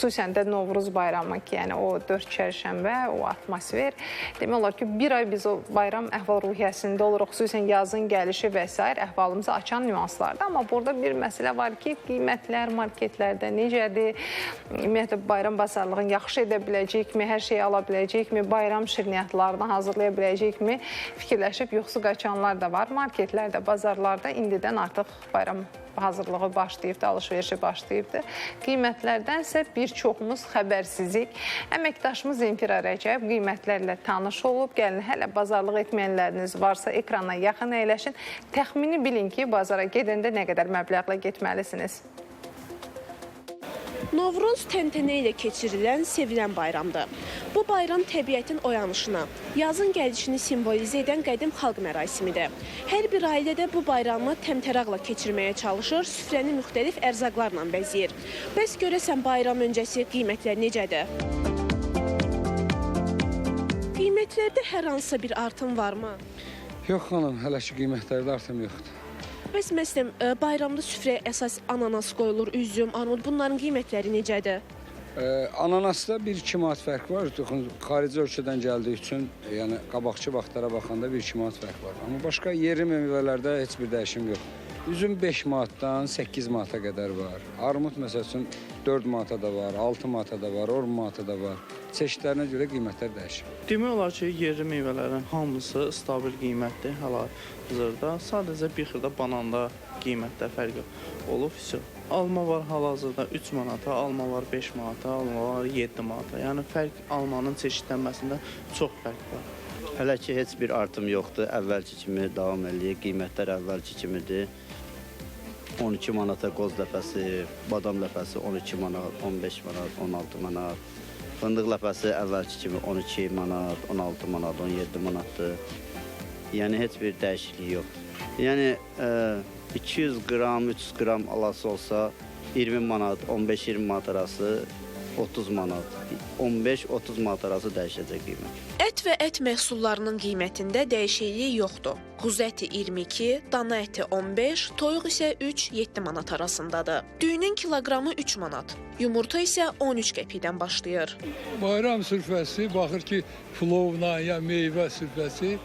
xüsusən də Novruz bayramı ki, yəni o 4 çərşənbə, o atmosfer, demək olar ki, bir ay biz o bayram əhval-ruhiyyəsində oluruq, xüsusən yazın gəlişi və s. əhvalımızı açan nüanslardır. Amma burada bir məsələ var ki, qiymətlər marketlərdə necədir, ümumiyyətlə bayram bazarlığını yaxşı edə biləcəkmi, hər şeyi ala biləcəkmi, bayram şirniyyatlarını hazırlaya biləcəkmi fikirləşib yuxusu qaçanlar da var. Marketlərdə, bazarlarda indidən artıq bayram hazırlığı başlayıbdır, alış-verişi başlayıbdır. Qiymətlərdənsə bir çoxumuz xəbərsizik. Əməkdaşımız Zemfira Rəcəb qiymətlərlə tanış olub. Gəlin, hələ bazarlıq etməyənləriniz varsa ekrana yaxın əyləşin. Təxmini bilin ki, bazara gedəndə nə qədər məbləğlə getməlisiniz. Novruz təntənə ilə keçirilən, sevilən bayramdır. Bu bayram təbiətin oyanışına, yazın gəlişini simvolizə edən qədim xalq mərasimidir. Hər bir ailə də bu bayramı təmtəraqla keçirməyə çalışır, süfrəni müxtəlif ərzaqlarla bəzəyir. Bəs görəsən bayram öncəsi qiymətlər necədir? Qiymətlərdə hər hansısa bir artım varmı? Yox xanım, hələ ki qiymətlərdə artım yoxdur. Bəs məsələn, bayramda süfrəyə əsas ananas qoyulur, üzüm, armud, bunların qiymətləri necədir? Ananasda 1-2 manat fərq var. Xarici ölkədən gəldiyi üçün, yəni qabaqçı vaxtlara baxanda 1-2 manat fərq var. Amma başqa yerli meyvələrdə heç bir dəyişim yox. Üzüm 5 manatdan 8 manata qədər var. Armud məsəl üçün 4 manata da var, 6 manata da var, 10 manata da var. Çeşidlərinə görə qiymətlər dəyişir. Demək olar ki, yerli meyvələrin hamısı stabil qiymətdir hal-hazırda. Sadəcə bir xırda bananda qiymətdə fərq olub. Alma var hal-hazırda 3 manata, alma var 5 manata, alma var 7 manata. Yəni fərq almanın çeşidlənməsində çox fərq var. Hələ ki heç bir artım yoxdur. Əvvəlki kimi davam eləyir. Qiymətlər əvvəlki kimidir. 12 manata qoz ləpəsi, badam ləpəsi 12 manat, 15 manat, 16 manat. Fındıq ləpəsi əvvəlki kimi 12 manat, 16 manat, 17 manatdır. Yəni heç bir dəyişiklik yoxdur. Yəni 200 qram, 300 qram alası olsa 20 manat, 15-20 manat arası 30 manat, 15-30 manat arası dəyişəcək qiymət. Ət və ət məhsullarının qiymətində dəyişiklik yoxdur. Quzu əti 22, dana əti 15, toyuq isə 3-7 manat arasındadır. Düyünün kiloqramı 3 manat, yumurta isə 13 qəpikdən başlayır. Bayram sürfəsi, baxır ki, plovla ya meyvə sürfəsi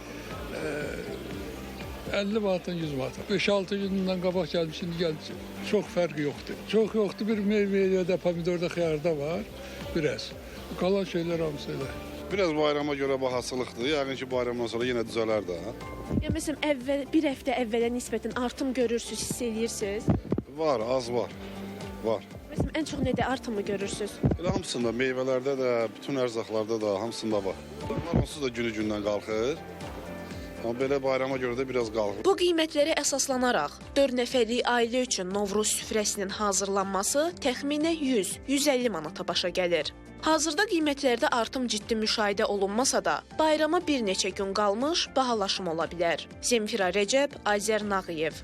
50 manatdan 100 manat. 5-6 gündən qabaq gəlmiş, şimdi gəlmiş. Çox fərqi yoxdur. Çox yoxdur, bir meyvədə, pomidorda, xiyarda var, biraz. Qalan şeylər hamısı elə. Biraz bayrama görə bahasılıqdır. Yəqin ki, bayramdan sonra yenə düzələr də. Ya məsələn, bir həftə əvvələ nisbətən artım görürsünüz, hiss edirsiniz? Var, az var. Var. Məsələn, ən çox nədə artımı görürsünüz? Elə hamısında, meyvələrdə də, bütün ərzaqlarda da, hamısında var. Bunlar onsuz da günü-gündən qalxır. Amma belə bayrama görə də biraz qalxır. Bu qiymətlərə əsaslanaraq 4 nəfərlik ailə üçün Novruz süfrəsinin hazırlanması təxminən 100-150 manata başa gəlir. Hazırda qiymətlərdə artım ciddi müşahidə olunmasa da, bayrama bir neçə gün qalmış bahalaşım ola bilər. Zemfira Rəcəb, Azər Nağıyev.